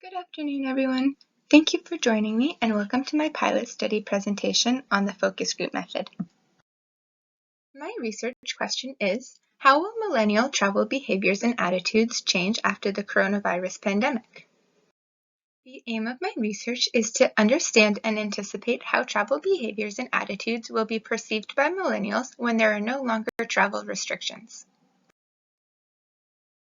Good afternoon, everyone. Thank you for joining me and welcome to my pilot study presentation on the focus group method. My research question is, how will millennial travel behaviors and attitudes change after the coronavirus pandemic? The aim of my research is to understand and anticipate how travel behaviors and attitudes will be perceived by millennials when there are no longer travel restrictions.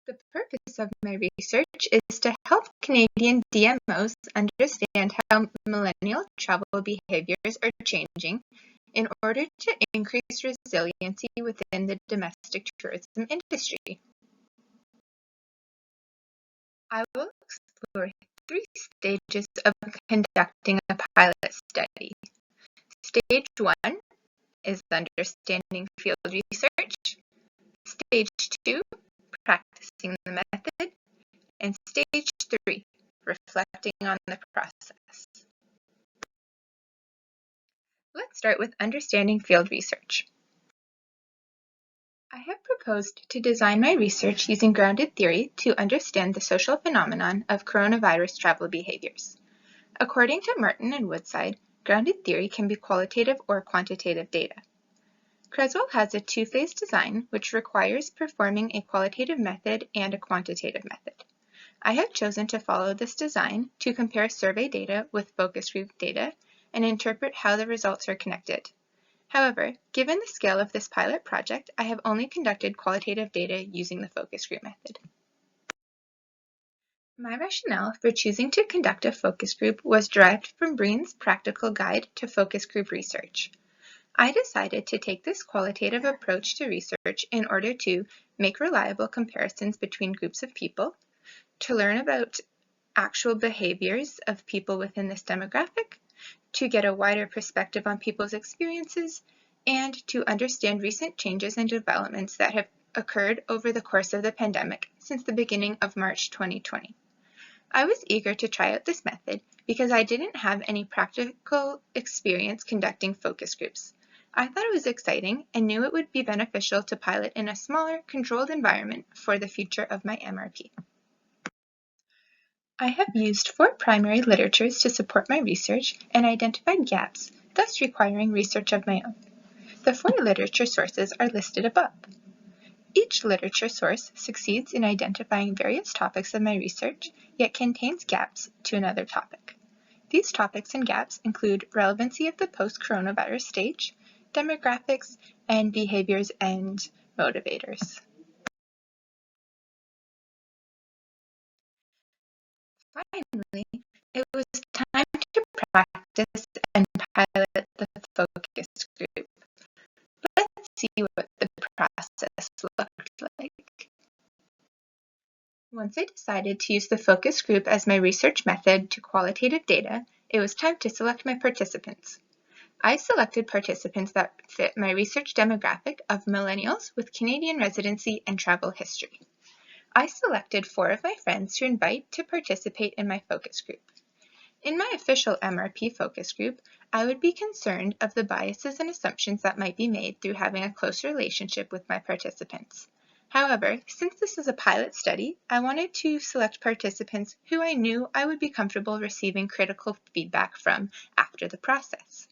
The purpose of my research is to help Canadian DMOs understand how millennial travel behaviors are changing in order to increase resiliency within the domestic tourism industry. I will explore 3 stages of conducting a pilot study. Stage 1 is understanding field research. Stage 2, practicing the method. And stage 3, reflecting on the process. Let's start with understanding field research. I have proposed to design my research using grounded theory to understand the social phenomenon of coronavirus travel behaviors. According to Martin and Woodside, grounded theory can be qualitative or quantitative data. Creswell has a 2-phase design which requires performing a qualitative method and a quantitative method. I have chosen to follow this design to compare survey data with focus group data and interpret how the results are connected. However, given the scale of this pilot project, I have only conducted qualitative data using the focus group method. My rationale for choosing to conduct a focus group was derived from Breen's Practical Guide to Focus Group Research. I decided to take this qualitative approach to research in order to make reliable comparisons between groups of people, to learn about actual behaviors of people within this demographic, to get a wider perspective on people's experiences, and to understand recent changes and developments that have occurred over the course of the pandemic since the beginning of March 2020. I was eager to try out this method because I didn't have any practical experience conducting focus groups. I thought it was exciting and knew it would be beneficial to pilot in a smaller, controlled environment for the future of my MRP. I have used 4 primary literatures to support my research and identified gaps, thus requiring research of my own. The 4 literature sources are listed above. Each literature source succeeds in identifying various topics of my research, yet contains gaps to another topic. These topics and gaps include relevancy of the post-coronavirus stage, demographics, and behaviors and motivators. Finally, it was time to practice and pilot the focus group. Let's see what the process looked like. Once I decided to use the focus group as my research method to qualitative data, it was time to select my participants. I selected participants that fit my research demographic of millennials with Canadian residency and travel history. I selected 4 of my friends to invite to participate in my focus group. In my official MRP focus group, I would be concerned of the biases and assumptions that might be made through having a close relationship with my participants. However, since this is a pilot study, I wanted to select participants who I knew I would be comfortable receiving critical feedback from after the process.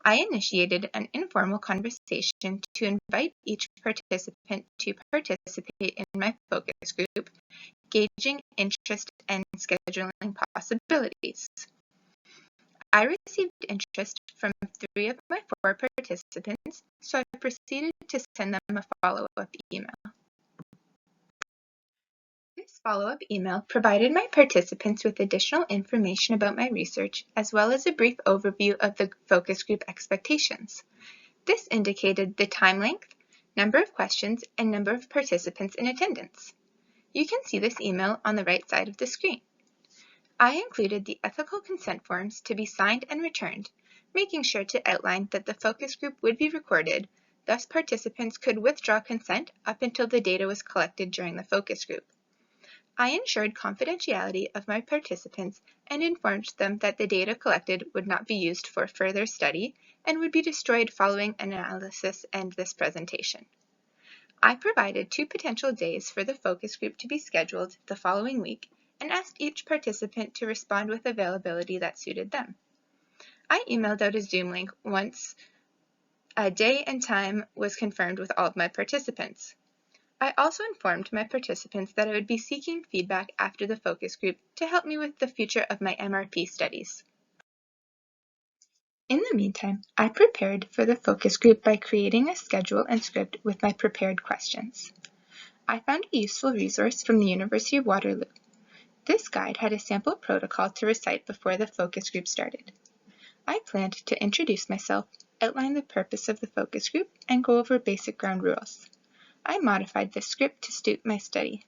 I initiated an informal conversation to invite each participant to participate in my focus group, gauging interest and scheduling possibilities. I received interest from 3 of my 4 participants, so I proceeded to send them a follow-up email. This follow-up email provided my participants with additional information about my research, as well as a brief overview of the focus group expectations. This indicated the time length, number of questions, and number of participants in attendance. You can see this email on the right side of the screen. I included the ethical consent forms to be signed and returned, making sure to outline that the focus group would be recorded, thus participants could withdraw consent up until the data was collected during the focus group. I ensured confidentiality of my participants and informed them that the data collected would not be used for further study and would be destroyed following analysis and this presentation. I provided 2 potential days for the focus group to be scheduled the following week and asked each participant to respond with availability that suited them. I emailed out a Zoom link once a day and time was confirmed with all of my participants. I also informed my participants that I would be seeking feedback after the focus group to help me with the future of my MRP studies. In the meantime, I prepared for the focus group by creating a schedule and script with my prepared questions. I found a useful resource from the University of Waterloo. This guide had a sample protocol to recite before the focus group started. I planned to introduce myself, outline the purpose of the focus group, and go over basic ground rules. I modified the script to suit my study.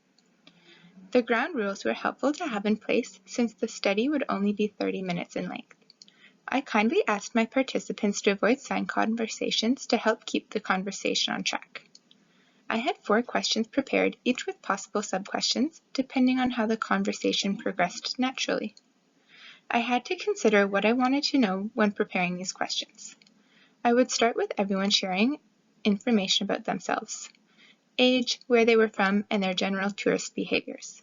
The ground rules were helpful to have in place since the study would only be 30 minutes in length. I kindly asked my participants to avoid side conversations to help keep the conversation on track. I had 4 questions prepared, each with possible sub-questions, depending on how the conversation progressed naturally. I had to consider what I wanted to know when preparing these questions. I would start with everyone sharing information about themselves, age, where they were from, and their general tourist behaviors.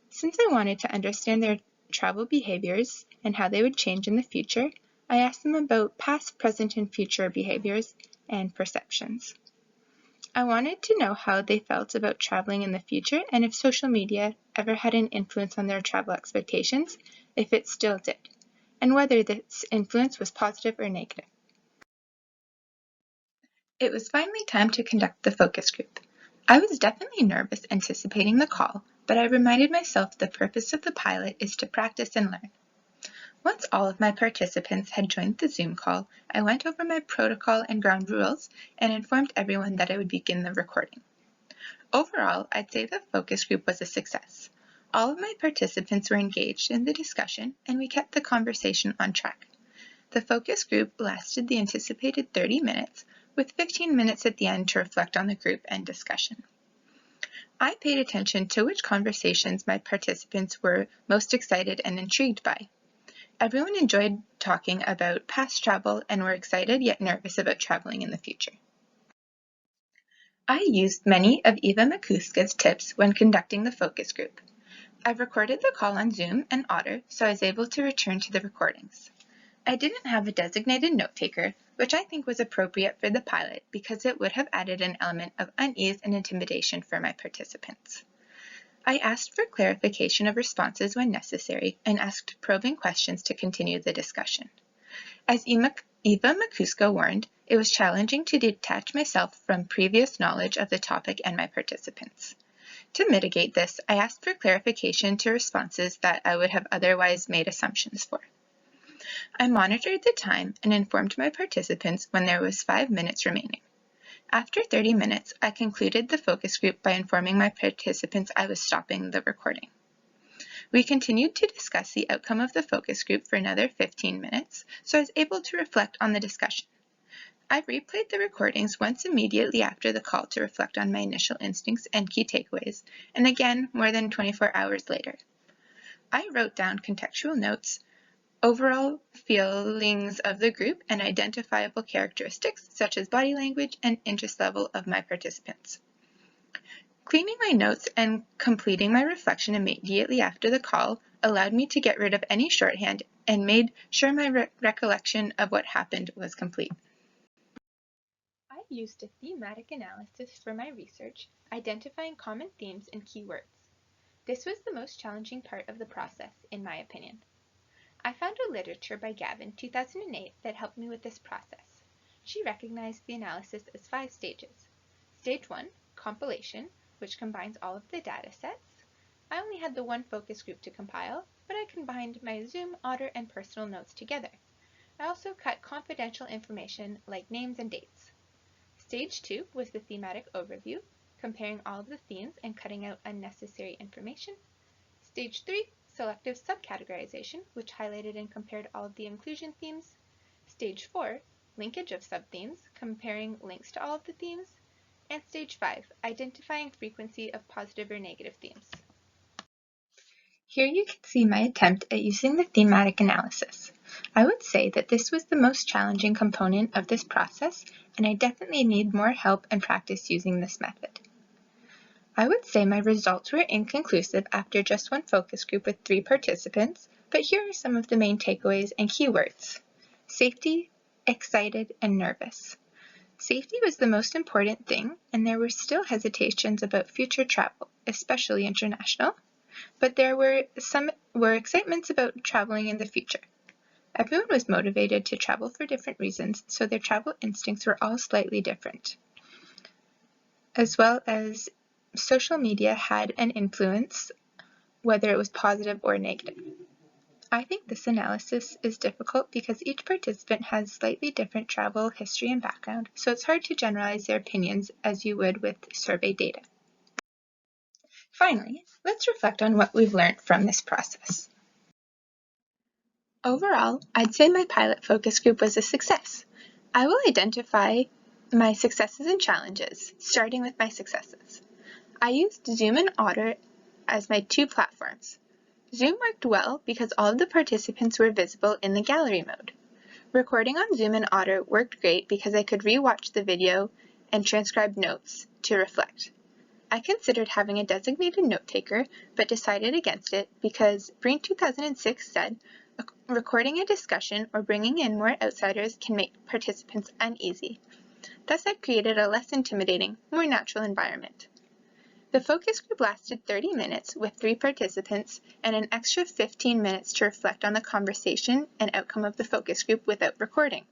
Since I wanted to understand their travel behaviors and how they would change in the future, I asked them about past, present, and future behaviors and perceptions. I wanted to know how they felt about traveling in the future and if social media ever had an influence on their travel expectations, if it still did, and whether this influence was positive or negative. It was finally time to conduct the focus group. I was definitely nervous anticipating the call, but I reminded myself the purpose of the pilot is to practice and learn. Once all of my participants had joined the Zoom call, I went over my protocol and ground rules and informed everyone that I would begin the recording. Overall, I'd say the focus group was a success. All of my participants were engaged in the discussion and we kept the conversation on track. The focus group lasted the anticipated 30 minutes, with 15 minutes at the end to reflect on the group and discussion. I paid attention to which conversations my participants were most excited and intrigued by. Everyone enjoyed talking about past travel and were excited yet nervous about traveling in the future. I used many of Eva Makuska's tips when conducting the focus group. I've recorded the call on Zoom and Otter, so I was able to return to the recordings. I didn't have a designated note taker, which I think was appropriate for the pilot because it would have added an element of unease and intimidation for my participants. I asked for clarification of responses when necessary and asked probing questions to continue the discussion. As Eva Makuska warned, it was challenging to detach myself from previous knowledge of the topic and my participants. To mitigate this, I asked for clarification to responses that I would have otherwise made assumptions for. I monitored the time and informed my participants when there was 5 minutes remaining. After 30 minutes, I concluded the focus group by informing my participants I was stopping the recording. We continued to discuss the outcome of the focus group for another 15 minutes, so I was able to reflect on the discussion. I replayed the recordings once immediately after the call to reflect on my initial instincts and key takeaways, and again more than 24 hours later. I wrote down contextual notes, overall feelings of the group, and identifiable characteristics such as body language and interest level of my participants. Cleaning my notes and completing my reflection immediately after the call allowed me to get rid of any shorthand and made sure my recollection of what happened was complete. I used a thematic analysis for my research, identifying common themes and keywords. This was the most challenging part of the process, in my opinion. I found a literature by Gavin, 2008, that helped me with this process. She recognized the analysis as 5 stages. Stage 1, compilation, which combines all of the data sets. I only had the one focus group to compile, but I combined my Zoom, Otter, and personal notes together. I also cut confidential information like names and dates. Stage 2 was the thematic overview, comparing all of the themes and cutting out unnecessary information. Stage 3, selective subcategorization, which highlighted and compared all of the inclusion themes. Stage 4, linkage of subthemes, comparing links to all of the themes. And Stage 5, identifying frequency of positive or negative themes. Here you can see my attempt at using the thematic analysis. I would say that this was the most challenging component of this process, and I definitely need more help and practice using this method. I would say my results were inconclusive after just one focus group with 3 participants, but here are some of the main takeaways and keywords. Safety, excited, and nervous. Safety was the most important thing, and there were still hesitations about future travel, especially international, but there were excitements about traveling in the future. Everyone was motivated to travel for different reasons, so their travel instincts were all slightly different. As well as social media had an influence, whether it was positive or negative. I think this analysis is difficult because each participant has slightly different travel history and background, so it's hard to generalize their opinions as you would with survey data. Finally, let's reflect on what we've learned from this process. Overall, I'd say my pilot focus group was a success. I will identify my successes and challenges, starting with my successes. I used Zoom and Otter as my 2 platforms. Zoom worked well because all of the participants were visible in the gallery mode. Recording on Zoom and Otter worked great because I could re-watch the video and transcribe notes to reflect. I considered having a designated note-taker, but decided against it because Breen 2006 said, recording a discussion or bringing in more outsiders can make participants uneasy. Thus, I created a less intimidating, more natural environment. The focus group lasted 30 minutes with 3 participants and an extra 15 minutes to reflect on the conversation and outcome of the focus group without recording.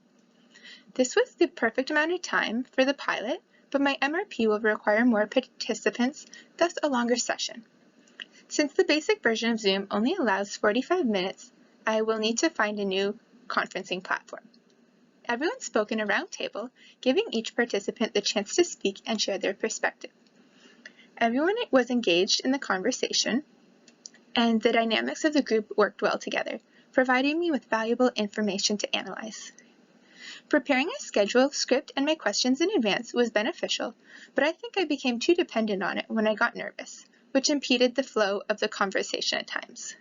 This was the perfect amount of time for the pilot, but my MRP will require more participants, thus a longer session. Since the basic version of Zoom only allows 45 minutes, I will need to find a new conferencing platform. Everyone spoke in a round table, giving each participant the chance to speak and share their perspective. Everyone was engaged in the conversation, and the dynamics of the group worked well together, providing me with valuable information to analyze. Preparing a schedule, script, and my questions in advance was beneficial, but I think I became too dependent on it when I got nervous, which impeded the flow of the conversation at times.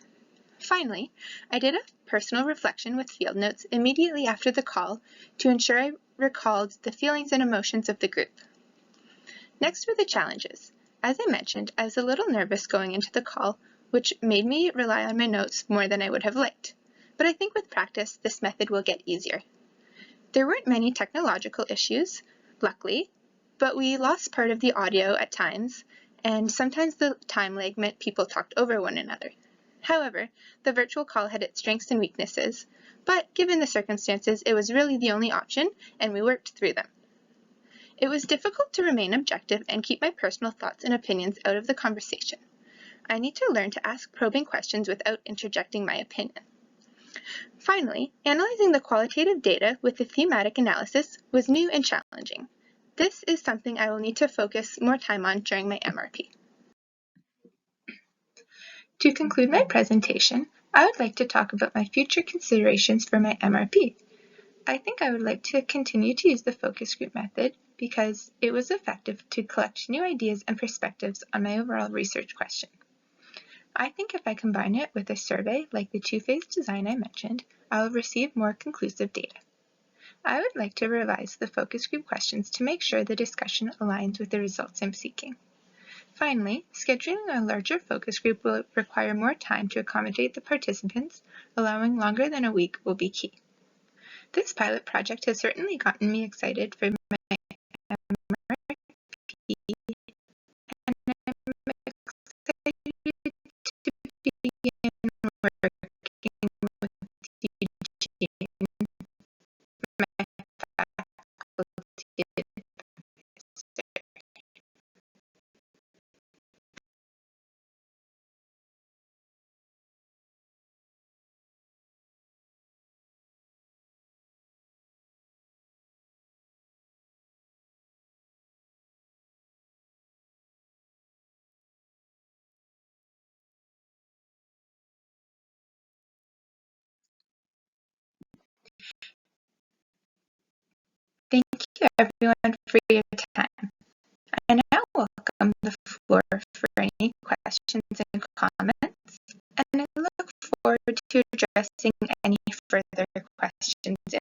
Finally, I did a personal reflection with field notes immediately after the call to ensure I recalled the feelings and emotions of the group. Next were the challenges. As I mentioned, I was a little nervous going into the call, which made me rely on my notes more than I would have liked. But I think with practice, this method will get easier. There weren't many technological issues, luckily, but we lost part of the audio at times, and sometimes the time lag meant people talked over one another. However, the virtual call had its strengths and weaknesses, but given the circumstances, it was really the only option, and we worked through them. It was difficult to remain objective and keep my personal thoughts and opinions out of the conversation. I need to learn to ask probing questions without interjecting my opinion. Finally, analyzing the qualitative data with the thematic analysis was new and challenging. This is something I will need to focus more time on during my MRP. To conclude my presentation, I would like to talk about my future considerations for my MRP. I think I would like to continue to use the focus group method because it was effective to collect new ideas and perspectives on my overall research question. I think if I combine it with a survey like the 2-phase design I mentioned, I will receive more conclusive data. I would like to revise the focus group questions to make sure the discussion aligns with the results I'm seeking. Finally, scheduling a larger focus group will require more time to accommodate the participants, allowing longer than a week will be key. This pilot project has certainly gotten me excited for my MRP, and I'm excited to begin working with Eugene, my faculty advisor. Thank you everyone for your time. I now welcome the floor for any questions and comments, and I look forward to addressing any further questions in